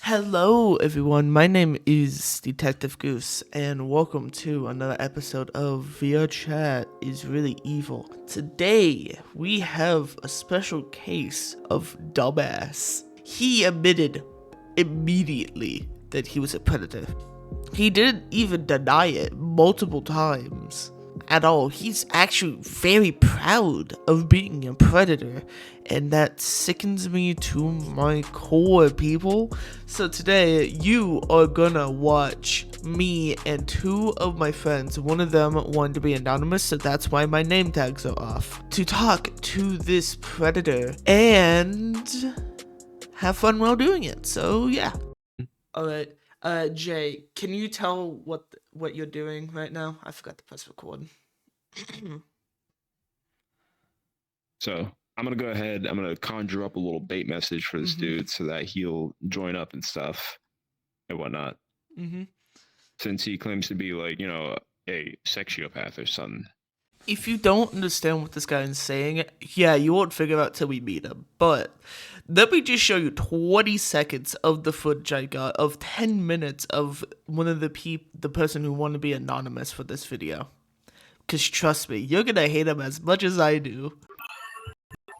Hello, everyone. My name is Detective Goose, and welcome to another episode of vrchat is really evil. Today, we have a special case of dumbass. He admitted immediately that he was a predator. He didn't even deny it multiple times at all. He's actually very proud of being a predator, and that sickens me to my core, people. So today, you are gonna watch me and two of my friends. One of them wanted to be anonymous, so that's why my name tags are off, to talk to this predator and have fun while doing it. So yeah. All right. Jay, can you tell what you're doing right now? I forgot to press record. So I'm gonna go ahead. I'm gonna conjure up a little bait message for this dude so that he'll join up and stuff and whatnot. Since he claims to be like, a sexiopath or something. If you don't understand what this guy is saying, yeah, you won't figure out till we meet him. But let me just show you 20 seconds of the footage I got of 10 minutes of one of the person who wanted to be anonymous for this video. Cause trust me, you're gonna hate him as much as I do.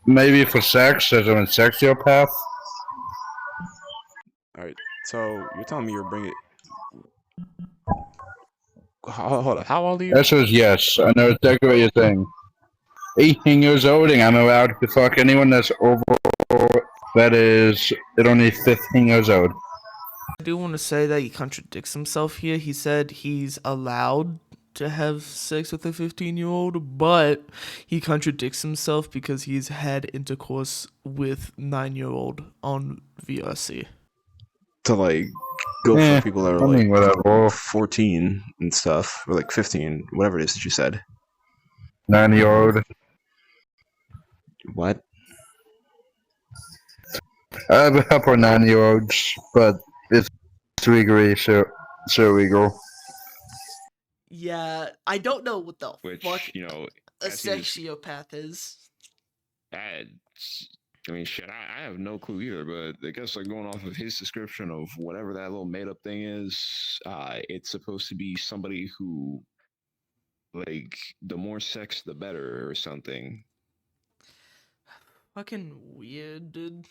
Maybe for sex, as I'm a sexiopath. Alright, so you're telling me you're bringing... Hold up, how old are you? Answer is yes. I know exactly what you're saying. 18 years old, and I'm allowed to fuck anyone that's over, that is, it only 15 years old. I do want to say that he contradicts himself here. He said he's allowed to have sex with a 15-year-old, but he contradicts himself because he's had intercourse with 9-year-old on VRC. To, like, go for people that are, I mean, whatever. 14 and stuff, or, 15, whatever it is that you said. 9-year-old. What? I have a couple of 9-year-olds, but it's legally so legal. Yeah, I don't know what the fuck a as he was- sexiopath is. I mean, shit, I have no clue either, but I guess like going off of his description of whatever that little made up thing is, it's supposed to be somebody who, like, the more sex, the better or something. Fucking weird, dude.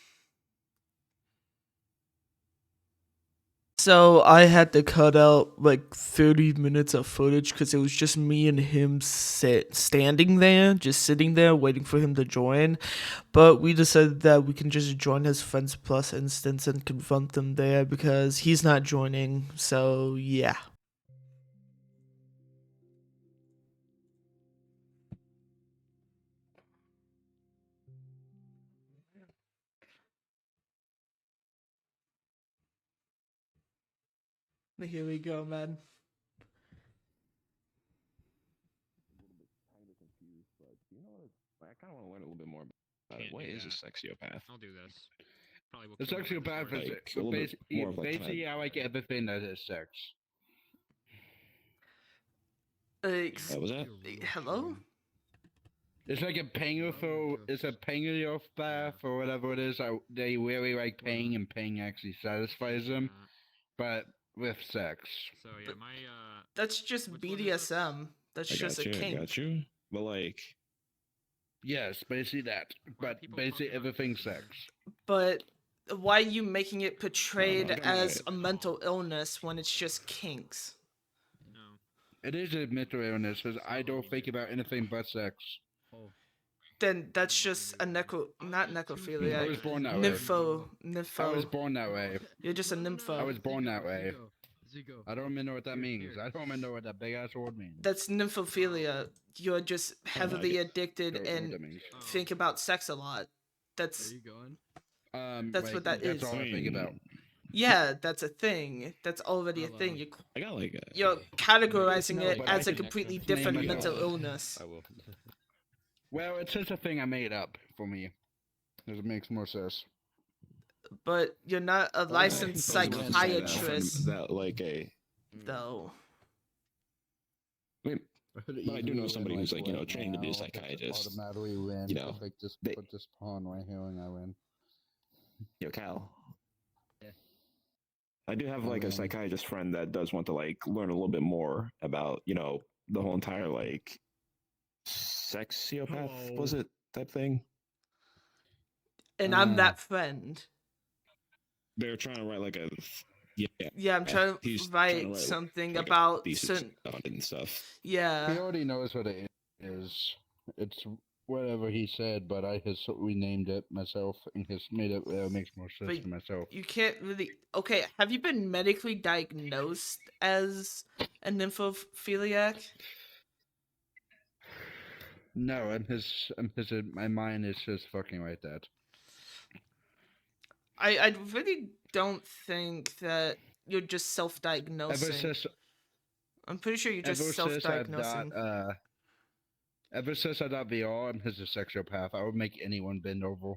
So I had to cut out like 30 minutes of footage because it was just me and him standing there, just sitting there waiting for him to join. But we decided that we can just join his Friends Plus instance and confront them there because he's not joining. So yeah. Here we go, man. I kind of want to learn a little bit more about it. What is a sexiopath? I'll do this. A sexiopath is basically how like everything that is sex. Was that? Hello? It's like a pangiopath or whatever it is. They really like paying, and paying actually satisfies them, but with sex. So yeah, That's just BDSM. That's just a kink. I got you. But like, yes, basically that. But basically everything sex. But why are you making it portrayed as a mental illness when it's just kinks? No. It is a mental illness because I don't think about anything but sex. Then that's just a not necrophilia. I was born that way. Nympho. I was born that way. You're just a nympho. I was born that way. I don't even know what that means. I don't even know what that big ass word means. That's nymphophilia. You're just heavily addicted and think about sex a lot. That's that's what that is. That's all I think about. Yeah, that's a thing. That's already a thing. I got like you're categorizing it as a completely different mental illness. I will. Well, it's just a thing I made up for me. Because it makes more sense. But you're not a licensed psychiatrist. That like a though. I mean, but I do know somebody who's like, trained to be a psychiatrist. Automatically win. Just they, put this pawn right here and I win. Yo, Kyle. Yeah. I do have like a psychiatrist friend that does want to like learn a little bit more about, the whole entire like sexiopath, was it type thing? And I'm that friend. They're trying to write like a Yeah, I'm trying to he's write like, something like about thesis certain. on it and stuff. Yeah. He already knows what it is. It's whatever he said, but I has renamed it myself and has made it makes more sense to myself. You can't really. Okay, have you been medically diagnosed as a nymphophiliac? No, my mind is just fucking like that. I really don't think that you're just self-diagnosing. I'm pretty sure you're just self-diagnosing. Ever since I got VR, I'm just a sexopath. I would make anyone bend over.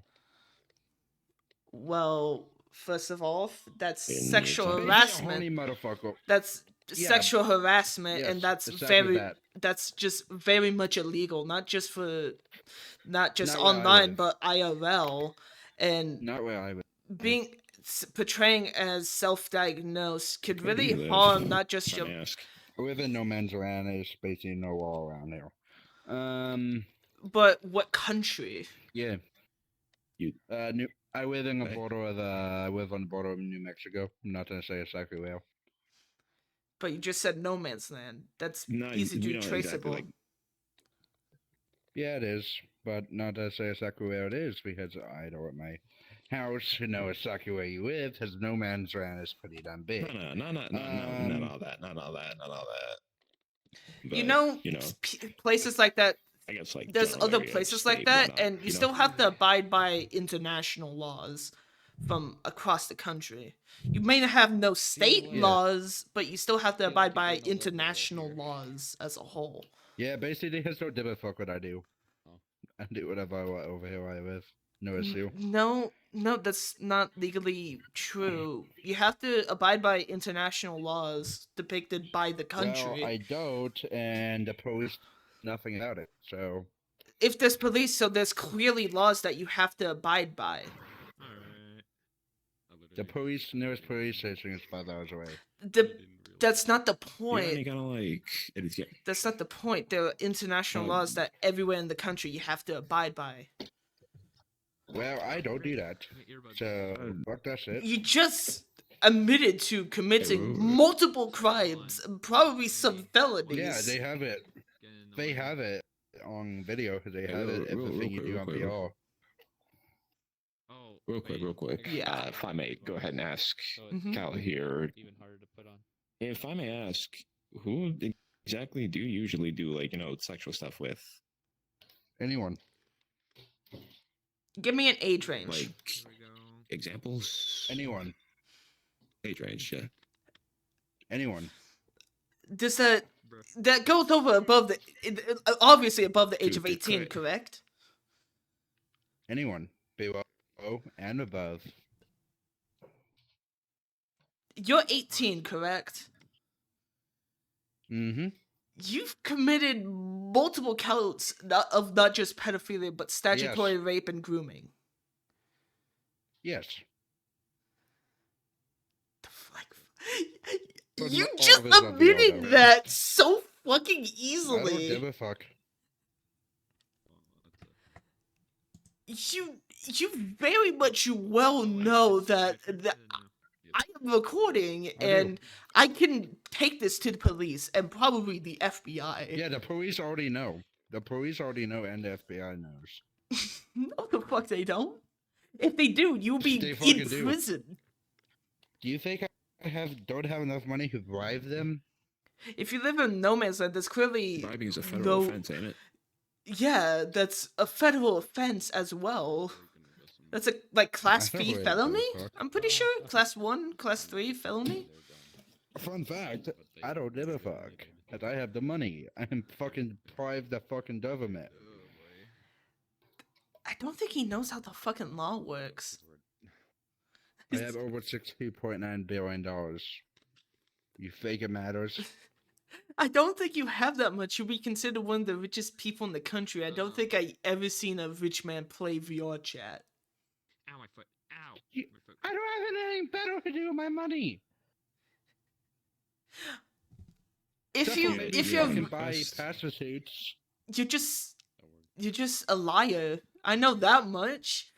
Well, first of all, that's sexual harassment. Motherfucker. That's sexual harassment, yes, and that's exactly that's just very much illegal. Not just online, but IRL, and not where I live. Being portraying as self-diagnosed could really harm not just your. I live in no man's land. There's basically no wall around here. But what country? Yeah. I live in the border of I live on the border of New Mexico. I'm not gonna say exactly where. But you just said no man's land. That's easy to traceable. Exactly, yeah, it is, but not to say exactly where it is because I know at my house to know exactly where you live because no man's land is pretty damn big. No, not all that. But, places like that. I guess like there's other places like that, and you still have to abide by international laws from across the country. You may have no state laws, but you still have to abide by international laws as a whole. Yeah, basically, there's no give a fuck what I do. I do whatever I want over here where I live. No issue. No, that's not legally true. You have to abide by international laws depicted by the country. Well, I don't, and the police nothing about it. So, if there's police, so there's clearly laws that you have to abide by. The nearest police station is 5 hours away. That's not the point. That's not the point. There are international laws that everywhere in the country you have to abide by. Well, I don't do that. So, fuck that shit. You just admitted to committing multiple crimes, and probably some felonies. Yeah, they have it. They have it on video because they have it everything you do on VR. Real quick. Yeah. If I may go ahead and ask Cal here. If I may ask, who exactly do you usually do sexual stuff with? Anyone. Give me an age range. Like examples? Anyone. Age range, yeah. Anyone. Does that goes over above obviously above the age of 18, correct? Anyone. Below and above. You're 18, correct? Mm-hmm. You've committed multiple counts of not just pedophilia, but statutory rape and grooming. Yes. You just admitted that so fucking easily. I don't give a fuck. You very much well know that I am recording and I can take this to the police and probably the FBI. Yeah, the police already know. The police already know and the FBI knows. No, the fuck they don't. If they do, you'll be in prison. Do you think I don't have enough money to bribe them? If you live in no man's land, there's clearly bribing is a federal offense, ain't it? Yeah, that's a federal offense as well. That's a class 3 felony? I'm pretty sure class 1, class 3 felony. Fun fact, I don't give a fuck. Cause I have the money. I can fucking bribe the fucking government. I don't think he knows how the fucking law works. I have over $60.9 billion. You think it matters? I don't think you have that much. You'll be considered one of the richest people in the country. I don't think I ever seen a rich man play VR chat. Ow, my foot. Ow. I don't have anything better to do with my money. If you can you're buy pastor suits. you're just a liar. I know that much.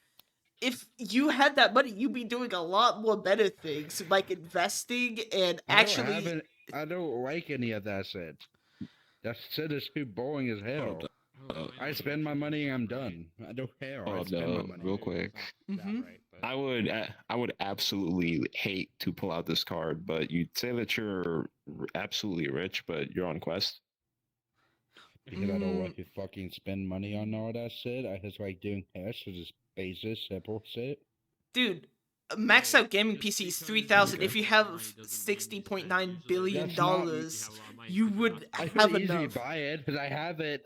If you had that money, you'd be doing a lot more better things, like investing and actually. I don't like any of that shit. That shit is too boring as hell. I spend my money and I'm done. I don't care. I spend my money. Real quick. Mm-hmm. I would absolutely hate to pull out this card, but you'd say that you're absolutely rich, but you're on Quest. Because I don't like to fucking spend money on all that shit. I just like doing hash, so just basic, simple shit. Dude, max out gaming PC is 3,000. If you have $60.9 billion, you would have easily enough. buy it because I have it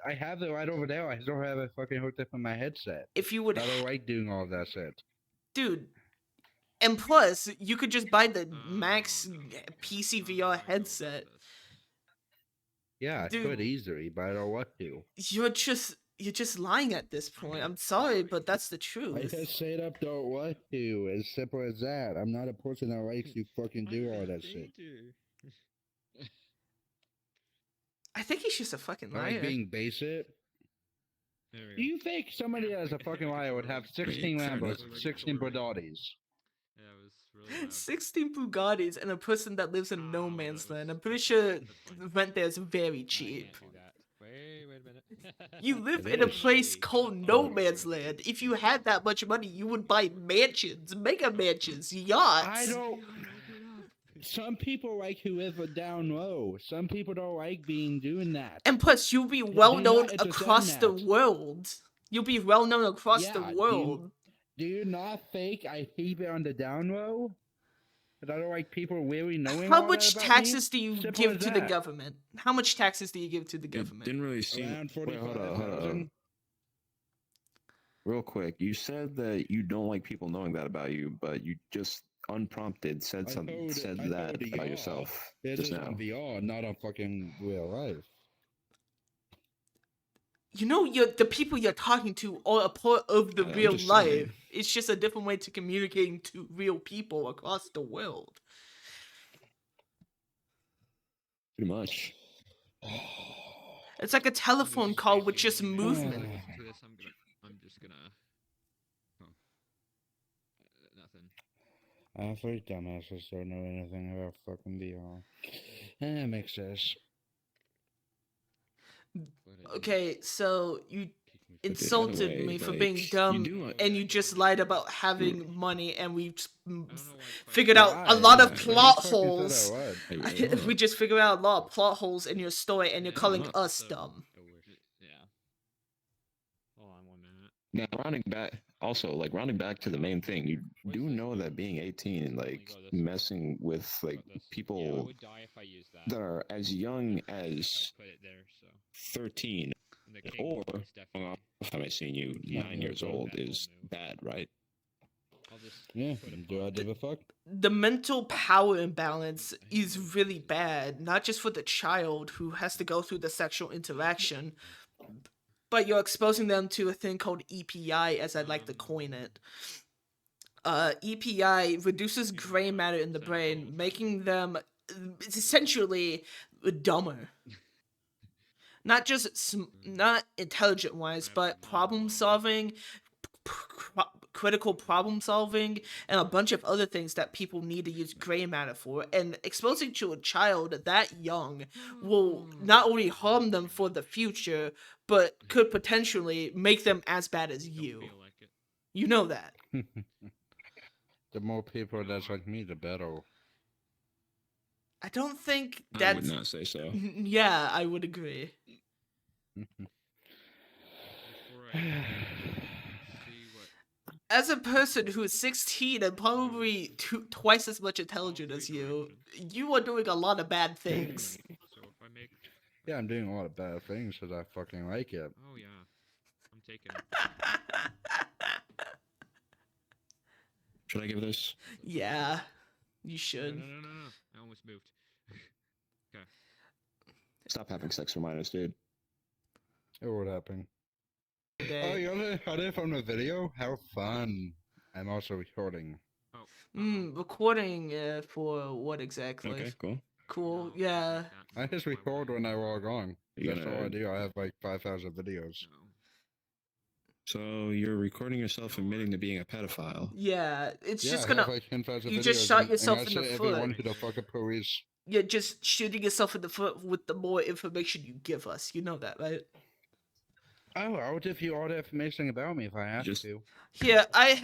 right over there. I don't have it fucking hooked up on my headset. If you would, I don't like doing all of that shit. Dude. And plus, you could just buy the max PC VR headset. Yeah, I could easily, but I don't want to. You're just lying at this point. I'm sorry, but that's the truth. I just straight up don't want to. As simple as that. I'm not a person that likes to fucking do all that shit. I think he's just a fucking liar. Like being basic. Do you think somebody as a fucking liar would have 16 Lambos, 16 Bugattis? Yeah, it was really 16 Bugattis and a person that lives in no man's land. I'm pretty sure rent there is very cheap. Wait a minute. You live in a place called no man's land. If you had that much money, you would buy mansions, mega mansions, yachts. I don't. Some people like who live down low. Some people don't like doing that. And plus, you'll be well known across the world. You'll be well known across the world. Do you not think I keep it on the down low? But I don't like people really knowing. How much taxes do you give to the government? How much taxes do you give to the government? Didn't really see. Wait, hold on. Real quick, you said that you don't like people knowing that about you, but you just unprompted said that about yourself just now. On VR, not on fucking real life. You know, the people you're talking to are a part of the real life. Saying. It's just a different way to communicating to real people across the world. Pretty much. It's like a telephone call with just movement. I'm just gonna. Nothing. I think dumbasses don't know anything about fucking VR. That makes sense. Okay, so you insulted me for being dumb, and you just lied about having money, and we figured out a lot of plot holes. We just figured out a lot of plot holes in your story, and you're calling us dumb. Yeah. Hold on 1 minute. Now, rounding back to the main thing, you do know that being 18 and messing with people that are as young as 13 or if I'm seeing you 9 years old is bad, right? Yeah, do I give a fuck? The mental power imbalance is really bad, not just for the child who has to go through the sexual interaction, but you're exposing them to a thing called EPI, as I'd like to coin it. EPI reduces gray matter in the brain, making them essentially dumber. Not just not intelligent wise, but problem solving, critical problem solving, and a bunch of other things that people need to use gray matter for. And exposing to a child that young will not only harm them for the future, but could potentially make them as bad as you. You know that. The more people that's like me, the better. I don't think that's... I would not say so. Yeah, I would agree. As a person who is 16 and probably twice as much intelligent as you, you are doing a lot of bad things. Yeah, I'm doing a lot of bad things because I fucking like it. Oh yeah, I'm taking it. Should I give this? Yeah, you should. No. I almost moved. Okay. Stop having sex with minors, dude. Oh, what happened? Oh, you got it from the video? How fun. I'm also recording. Recording for what exactly? Okay, cool. Cool. Yeah. I just record when I log on. You're That's all I gonna- do. I have like 5,000 videos. So you're recording yourself admitting to being a pedophile. Yeah. It's Yeah, just I gonna. have like 10,000 You videos. just shot and yourself I in the say foot. everyone who the fucking police. You're just shooting yourself in the foot with the more information you give us. You know that, right? Oh, I'll give you all the information about me if I have Just- to. Here, I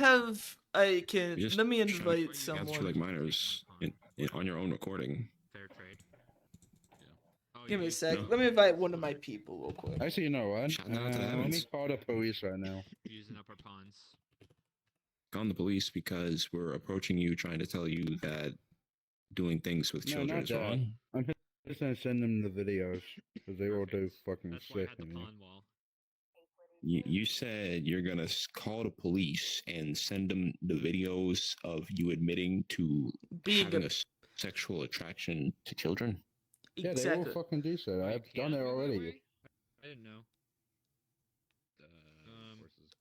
can. You're just Let me trying to invite capture someone. like minors on your own recording. Fair trade. Yeah. Oh, Give me a you- sec. No. Let me invite one of my people real quick. Actually, you know what? Shout out to the Let me heavens. call the police right now. Using up our pawns. On the police because we're approaching you trying to tell you that doing things with No, children not is that. wrong. I'm just gonna send them the videos because they will do fucking That's why I sick. had the in here. pawn wall. You said you're gonna call the police and send them the videos of you admitting to Being having a a sexual attraction to children. Yeah, they exactly. will fucking do so. Wait, I've done can? it Wait, already. wait. I didn't know.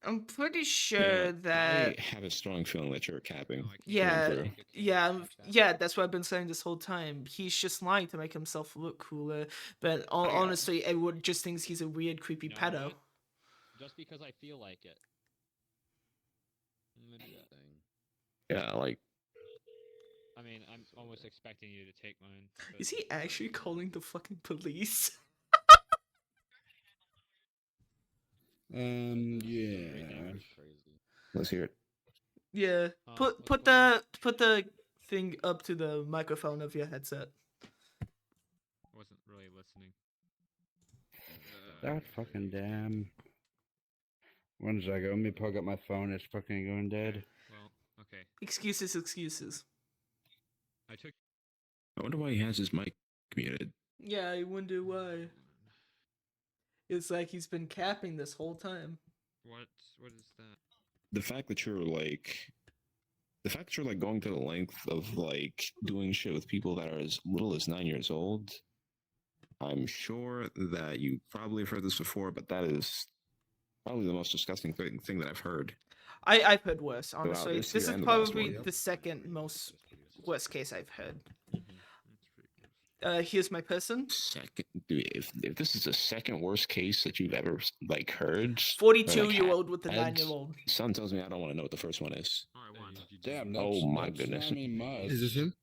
I'm pretty Yeah, sure that. I have a strong feeling that you're capping. No, I can't. Yeah, through. yeah, that's what I've been saying this whole time. He's just lying to make himself look cooler. But honestly, everyone just thinks he's a weird, creepy You know pedo. what? Just because I feel like it. I'm gonna do that thing. Yeah, like I mean, I'm almost expecting you to take mine. but- Is he actually calling the fucking police? Yeah. let's hear it. Yeah. What's Put going on? the thing up to the microphone of your headset. I wasn't really listening. That fucking damn. 1 second, let me plug up my phone. It's fucking going dead. Well, okay. Excuses. I took. I wonder why he has his mic muted. Yeah, I wonder why. It's like he's been capping this whole time. What is that? The fact that you're like going to the length of like doing shit with people that are as little as 9 years old. I'm sure that you probably have heard this before, but that is probably the most disgusting thing that I've heard. I've heard worse, honestly. this This year is and the last probably one. the second most worst case I've heard. That's pretty gross. Here's my person. Second, dude, if this is the second worst case that you've ever like heard, 42-year-old with a had- 9-year-old. son tells me I don't want to know what the first one is. Alright, one. Damn, Oh that's, my that's, goodness. I mean, must. Is this him?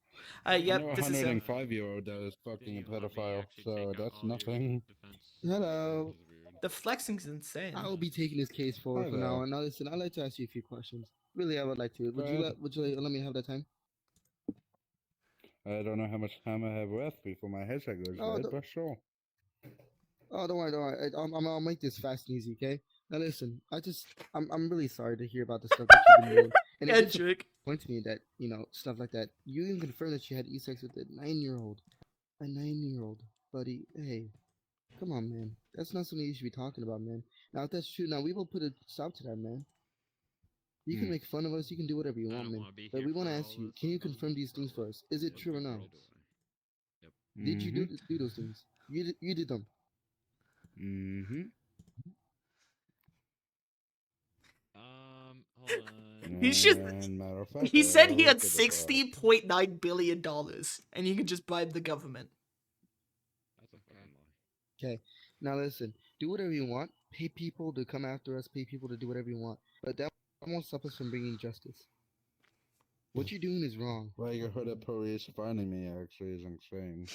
I know Yep, a this is him. 105-year-old that is fucking a Didn't you let me pedophile, actually so take out that's all your nothing. defense? Hello. The flexing's insane. I will be taking this case forward Hi from now there. on. Now listen, I'd like to ask you a few questions. Really, I would like to. Go Would you ahead. let me have that time? I don't know how much time I have left before my headset goes Oh, dead, the- but sure. Oh, don't worry. I'll make this fast and easy, okay? Now listen, I'm really sorry to hear about the stuff that you've been doing. And it Kendrick. disappoints me that, stuff like that. You even confirmed that you had e-sex with a 9-year-old. A 9-year-old. Buddy, hey. Come on, man. That's not something you should be talking about, man. Now, if that's true, now we will put a stop to that, man. You can Hmm. make fun of us, you can do whatever you I want, don't man. wanna be But here we want to for ask all you, this. can you confirm these things for us? Is it true or not? Did you do those things? You did them. Mm-hmm. Hold on. He's just- And matter of fact, He said he I'll had look at the box. $60.9 billion, and he could just bribe the government. That's a fucking lie. Okay. Now listen, do whatever you want. Pay people to come after us. Pay people to do whatever you want. But that won't stop us from bringing justice. What you're doing is wrong. Likelihood of police finding me actually is insane.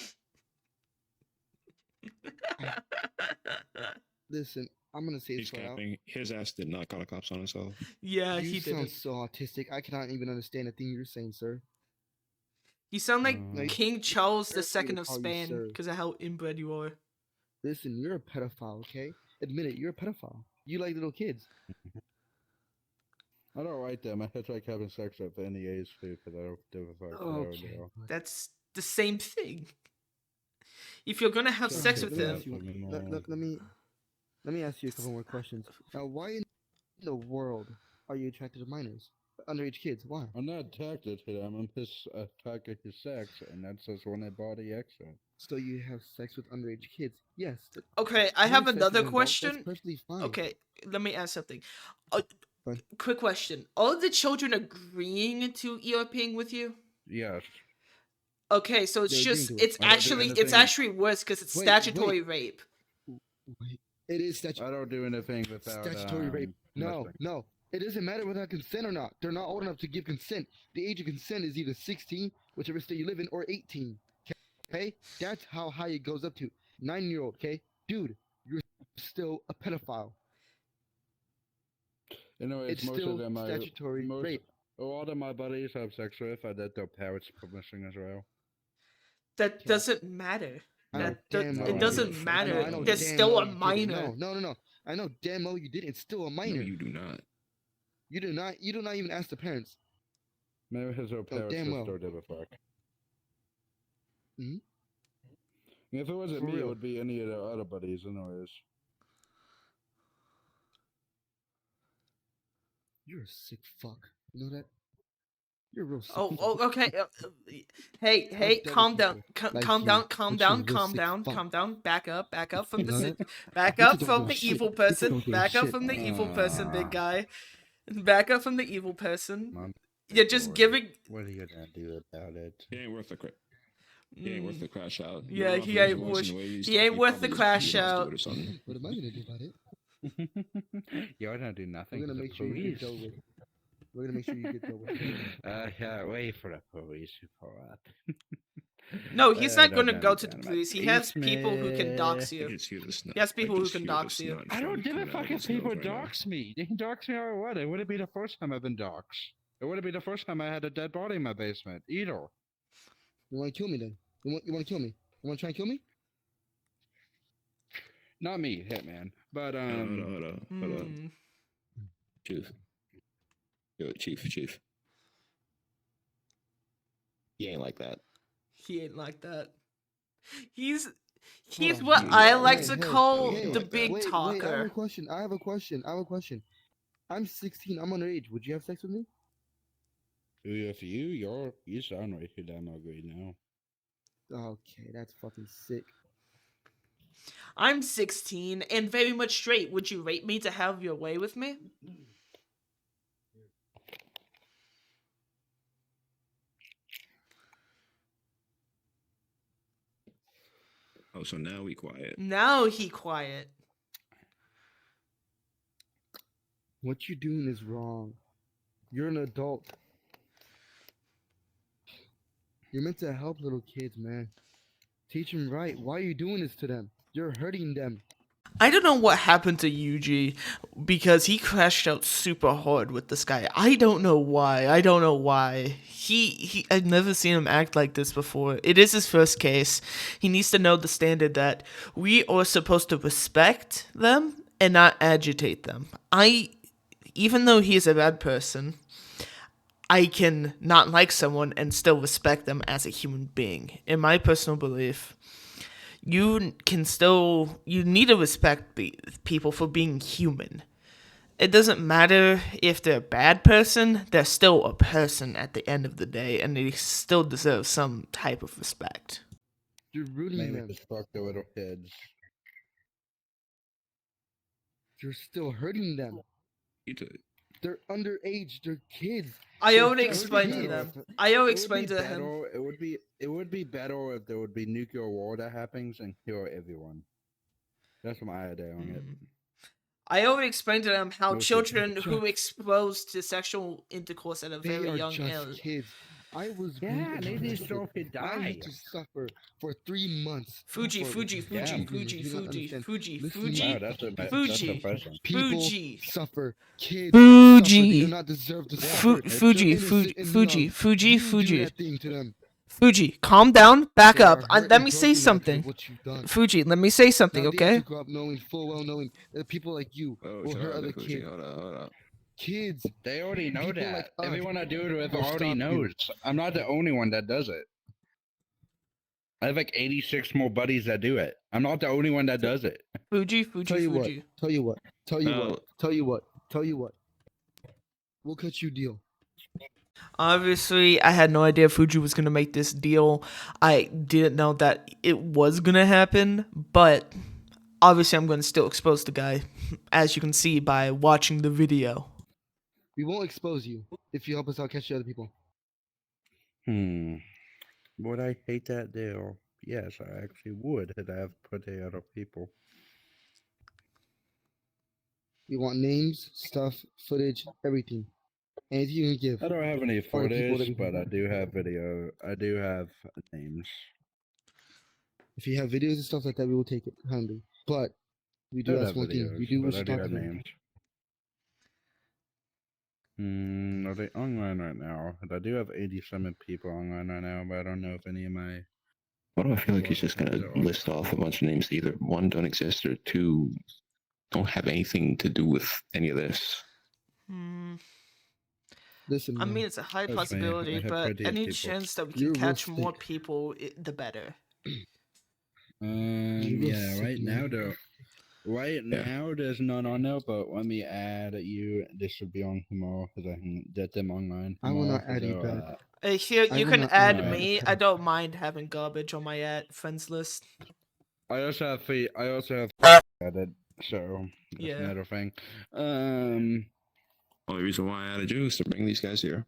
Listen, I'm gonna say He's this right out. capping. His ass did not call the cops on himself. Yeah, You he sound didn't. so autistic. I cannot even understand a thing you're saying, sir. You sound like No, King Charles Fair for me II to of call you Spain sir. because of how inbred you are. Listen, you're a pedophile, okay? Admit it, you're a pedophile. You like little kids. I don't like them. I like having sex with any age group, but I don't give a fuck. Okay. That's the same thing. If you're gonna have Okay, sex let with me him, ask you- let me ask you a couple more questions. Now, why in the world are you attracted to minors? Underage kids, why? I'm not attracted to them. I'm just attracted to sex, and that's just when I body exit. So you have sex with underage kids? Yes. okay, I have having sex with another an adult, question. That's perfectly fine. Okay, let me ask something. Fine. Quick question: are the children agreeing to ERPing with you? Yes. Okay, so it's They're just agreeing to it. it's I don't do actually anything- worse because it's Wait, statutory rape. Wait, it is I don't do anything without statutory rape. No, consent. no. It doesn't matter whether I consent or not. They're not old enough to give consent. The age of consent is either 16, whichever state you live in, or 18. Okay? That's how high it goes up to. 9-year-old, okay? Dude, you're still a pedophile. Anyways, It's most still of them statutory rape. A lot of my buddies have sex with. I let their parents permission as well. That Okay. doesn't matter. I know That damn well it you doesn't didn't. matter. I know They're damn still well a you didn't. minor. No. I know damn well you didn't. It's still a minor. No, you do not. You do not even ask the parents. Maybe his own parents damn just well. don't give a fuck. Mhm. If it wasn't For me, it real. would be any of the other buddies, anyways. You're a sick fuck. You know that? You're a real sick Oh, fuck. okay. Hey, dead calm down. people like Calm you, down, but calm you're a down, real calm sick down, fuck. calm down. Back up from You the know sit. that? Back People up don't from give a the shit. evil People person. don't give a Back up shit. from the evil person, big guy. Back up from the evil person. Mom, You're just Lord, giving. What are you gonna do about it? It ain't worth the He ain't worth the crash out. Yeah, Going off he of his ain't voice and worth- the way he's he talking, ain't worth the probably just crash beat us to out. it or something. What am I gonna do about it? You're gonna do nothing. We're gonna for make the sure you get police. dealt with. We're gonna make sure you get dealt with. Yeah, wait for the police to pull up. No, he's not going to Don't go know to the about police. He has people who can dox I you. can see the snot. He has people I who just can hear the dox you. snot I don't from give a coming out fuck of if his nose people right now. dox me. They can dox me or what. It wouldn't be the first time I've been doxxed. It wouldn't be the first time I had a dead body in my basement either. You wanna kill me then? You wanna kill me? You wanna try and kill me? Not me, Hitman. But Hold on. Hmm. Chief. Yo, Chief. He ain't like that. He ain't like that. He's on. what Hey, I like hey, to hey, call hey, the like that. big Wait, I have talker. a question. I have a question. I'm 16. I'm underage. Would you have sex with me? if you sound like you damn ugly now. Okay, that's fucking sick. I'm 16 and very much straight. Would you rape me to have your way with me? Oh, so now we quiet. Now he quiet. What you doing is wrong. You're an adult. You're meant to help little kids, man. Teach them right. Why are you doing this to them? You're hurting them. I don't know what happened to Yuji because he crashed out super hard with this guy. I don't know why. He I've never seen him act like this before. It is his first case. He needs to know the standard that we are supposed to respect them and not agitate them. Even though he is a bad person, I can not like someone and still respect them as a human being. In my personal belief, you need to respect people for being human. It doesn't matter if they're a bad person, they're still a person at the end of the day, and they still deserve some type of respect. You're ruining Maybe them. just fuck the little kids. You're still hurting them. You took They're underage. They're kids. I They're already just explained to kids. them. I already explained to him. It would be better if there would be nuclear war that happens and kill everyone. That's my idea on it. I already explained to them how Okay, children just- who exposed to sexual intercourse at a They very are young just age. kids. I was Yeah, groomed they as a just don't kid. get I die. had to suffer for 3 months. Fuji, for Fuji, bad Fuji, reasons. Fuji, You don't Fuji, understand. Fuji, Listen, Fuji. Wow, that's Fuji. depressing. People Fuji. suffer. Kids Fuji. suffer. They do not deserve to suffer. They're Fuji, innocent Fuji, and Fuji, young. Fuji, You Fuji. do that thing to them. Fuji, calm down, back They up. are hurt Let and me say broken because something. of what you've done. Fuji, let me say something, Now they have okay? to grow up full well knowing that people like you will hurt other kids. Hold up. Kids. They already know People that. like us Everyone I do it with will already stop you. knows. I'm not the only one that does it. I have like 86 more buddies that do it. I'm not the only one that does it. Fuji, Fuji, Tell you what. Fuji. Tell you what. Tell you No. what. Tell you what. Tell you what. We'll cut you a deal. Obviously, I had no idea Fuji was going to make this deal. I didn't know that it was going to happen, but obviously I'm going to still expose the guy, as you can see by watching the video. We won't expose you if you help us out catch the other people. Would I hate that deal? Yes, I actually would had I have put the other people. We want names, stuff, footage, everything. Anything you can give. I don't have any Or people, footage, everything. but I do have video. I do have names. If you have videos and stuff like that, we will take it kindly. But we I do don't ask have one thing. videos, We do but wish I to do talk to have them. names. Are they online right now? I do have 87 people online right now, but I don't know if any of my. Why do I feel like he's just gonna They're on. list off a bunch of names that either one don't exist or two don't have anything to do with any of this? Listen, I man. mean, it's a high That's me. possibility, I have but plenty of any people. chance that we You're can a real catch more stick. people, the better. Yeah, right now though. Right Yeah. now there's none on there, but let me add you. This should be on tomorrow because I can get them online. I will tomorrow, not add you 'cause they're, back. Here, I you will can not add add me. you. I don't mind having garbage on my friends list. I also have added, so that's Yeah. another thing. Only reason why I added you is to bring these guys here.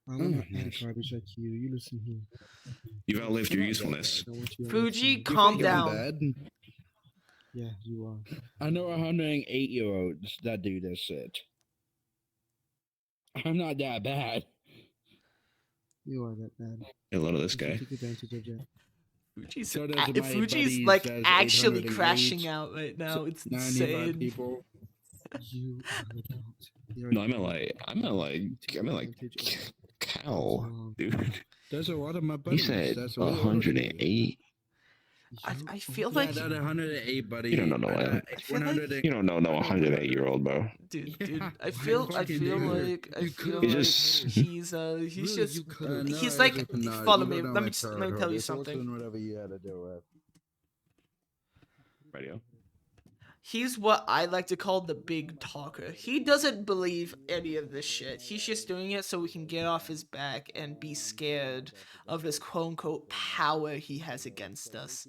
I will not add nice. garbage like you. You listen here. You've outlived your I'm not that usefulness. I want you to Fuji, listen. calm You think I'm down. bad? Yeah, you are. I know 108-year-olds that do this shit. I'm not that bad. You are that bad. Hey, load of this You should guy. take advantage of that. Fuji's, So does my Fuji's buddy like says actually 808, crashing out right now. It's 95 insane. people. You are adult. They are No, I meant young. like You take advantage of it. cow, wrong. dude. There's a lot of my He buddies. said That's way older than you. 108. I feel Yeah, like that 108, buddy. You don't know no I one. I feel like- You don't know no 108-year-old, bro. dude. Yeah, I feel fucking do. like You he's really, just you just could've. he's no, like it's not. follow You me. don't know Let my me tell childhood. you It's worse something. than whatever you had to do with. Radio. He's what I like to call the big talker. He doesn't believe any of this shit. He's just doing it so we can get off his back and be scared of this quote-unquote power he has against us.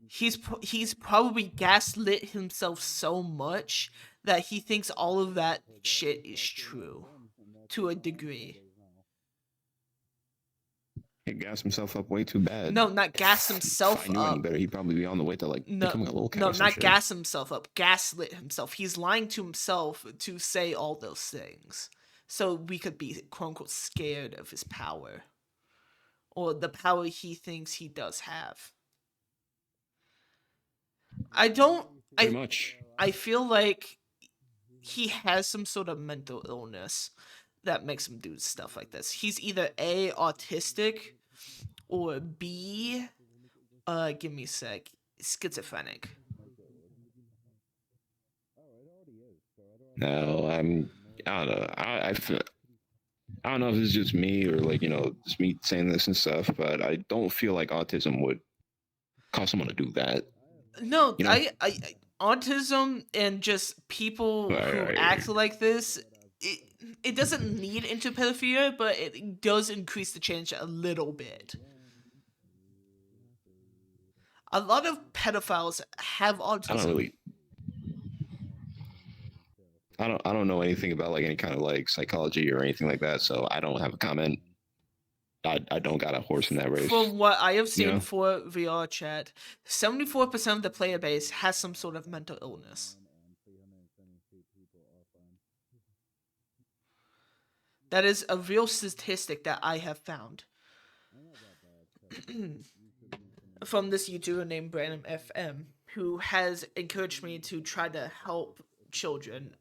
He's probably gaslit himself so much that he thinks all of that shit is true to a degree. He gassed himself up way too bad. No, not gas himself If I knew any up. better, he'd probably be on the way to like becoming a little cat. No, or some not shit. gas himself up. Gaslit himself. He's lying to himself to say all those things, so we could be quote unquote scared of his power, or the power he thinks he does have. Pretty much. I feel like he has some sort of mental illness that makes him do stuff like this. He's either A, autistic, or B, give me a sec, schizophrenic. No, I don't know. I don't know if it's just me or like, just me saying this and stuff, but I don't feel like autism would cause someone to do that. No, You know? I autism and just people who Right. act like this, it doesn't lead into pedophilia, but it does increase the chance a little bit. A lot of pedophiles have autism. I don't know anything about like any kind of like psychology or anything like that, so I don't have a comment. I don't got a horse in that race. From what I have seen You know? for vrchat, 74% of the player base has some sort of mental illness. That is a real statistic that I have found. From this YouTuber named Brandon FM, who has encouraged me to try to help children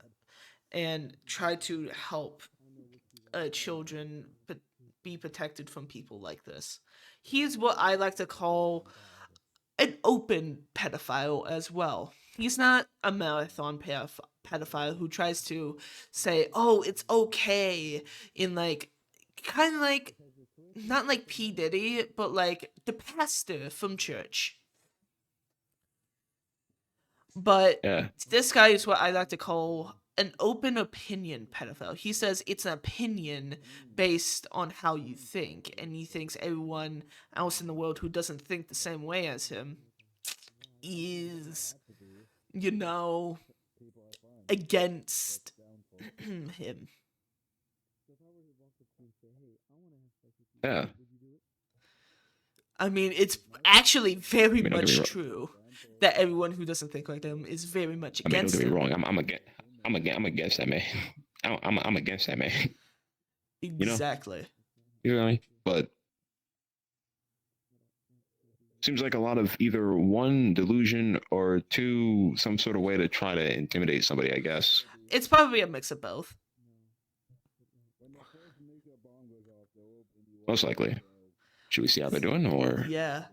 and try to help children be protected from people like this. He is what I like to call an open pedophile as well. He's not a marathon pedophile who tries to say, oh, it's okay, in like, kind of like, not like P. Diddy, but like the pastor from church. But Yeah. this guy is what I like to call an open opinion pedophile. He says it's an opinion based on how you think, and he thinks everyone else in the world who doesn't think the same way as him is, against him. Yeah. I mean, it's actually very don't get me much wrong. true that everyone who doesn't think like them is very much I mean, don't against get me them. wrong. I'm against that man. I'm against that man. Exactly. You know, but seems like a lot of either one delusion or two some sort of way to try to intimidate somebody. I guess. It's probably a mix of both. Most likely. Should we see how they're doing, or? Yeah.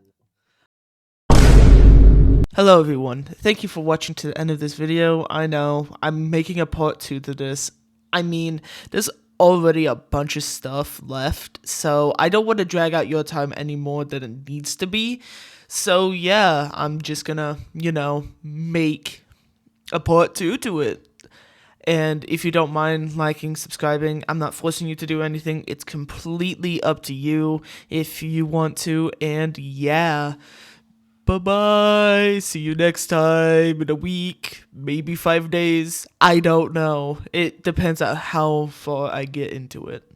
Hello everyone, thank you for watching to the end of this video. I know, I'm making a part 2 to this. I mean, there's already a bunch of stuff left, so I don't want to drag out your time any more than it needs to be. So yeah, I'm just gonna, make a part 2 to it. And if you don't mind liking, subscribing, I'm not forcing you to do anything. It's completely up to you if you want to. And yeah, bye-bye. See you next time in a week, maybe 5 days. I don't know. It depends on how far I get into it.